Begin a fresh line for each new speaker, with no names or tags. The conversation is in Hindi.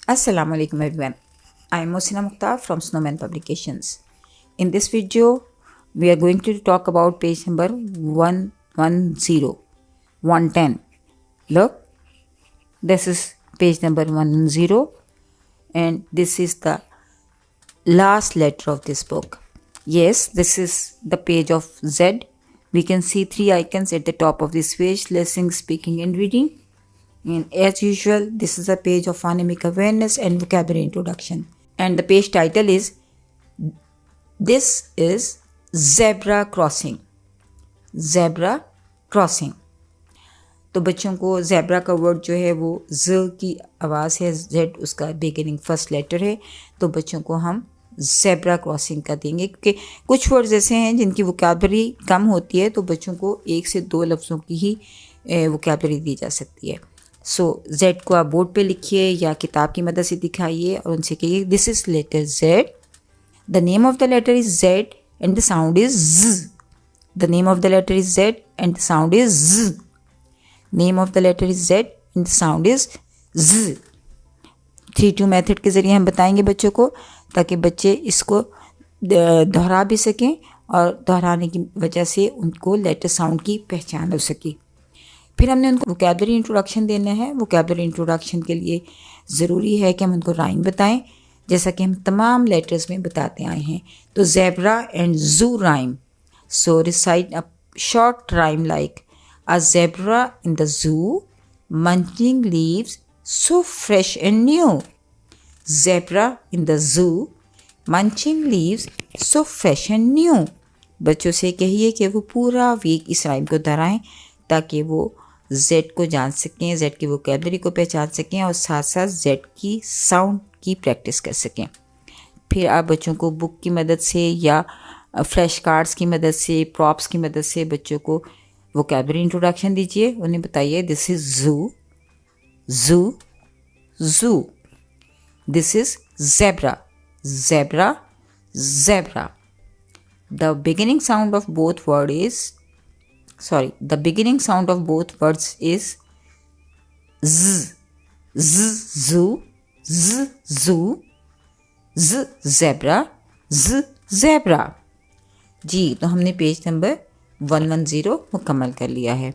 Assalamu alaikum everyone. I am Mohsina Mukhtar from Snowman Publications. In this video, we are going to talk about page number 110, 110. Look, this is page number 110 and this is the last letter of this book. Yes, this is the page of Z. We can see three icons at the top of this page: listening, speaking and reading. And as usual, this is a page of phonemic awareness and vocabulary introduction. And the page title is This is Zebra Crossing. Zebra Crossing. तो बच्चों को ज़ेब्रा का वर्ड जो है वो ज़ की आवाज़ है, जेड उसका बिगिनिंग फर्स्ट लेटर है, तो बच्चों को हम ज़ेब्रा क्रॉसिंग का देंगे क्योंकि कुछ वर्ड्स ऐसे हैं जिनकी वोकैबुलरी कम होती है, तो बच्चों को एक से दो लफ्ज़ों की ही वोकैबुलरी दी जा सकती है. सो जेड को आप बोर्ड पे लिखिए या किताब की मदद से दिखाइए और उनसे कहिए this is letter z, the name of the letter is z and the sound is z. The name of the letter is z and the sound is z. Name of the letter is z and the sound is z. 3-2 method के ज़रिए हम बताएंगे बच्चों को, ताकि बच्चे इसको दोहरा भी सकें और दोहराने की वजह से उनको लेटर साउंड की पहचान हो सके. फिर हमने उनको वोकैबुलरी इंट्रोडक्शन देना है. वोकैबुलरी इंट्रोडक्शन के लिए ज़रूरी है कि हम उनको राइम बताएं, जैसा कि हम तमाम लेटर्स में बताते आए हैं. तो zebra and zoo rhyme. So recite a short rhyme like a zebra in the zoo munching leaves so fresh and new. Zebra in the zoo munching leaves so fresh and new. बच्चों से कहिए कि वो पूरा वीक इस राइम को दोहराएं ताकि वो जेड को जान सकें, जेड की वोकैबुलरी को पहचान सकें और साथ साथ जेड की साउंड की प्रैक्टिस कर सकें. फिर आप बच्चों को बुक की मदद से या फ्लैश कार्ड्स की मदद से, प्रॉप्स की मदद से बच्चों को वोकैबुलरी इंट्रोडक्शन दीजिए. उन्हें बताइए this is zoo, zoo, zoo. This is zebra, zebra, zebra. The beginning sound of both words is z, z, zoo, z, zoo, z, zebra, z, zebra. जी, तो हमने पेज नंबर 110 मुकम्मल कर लिया है.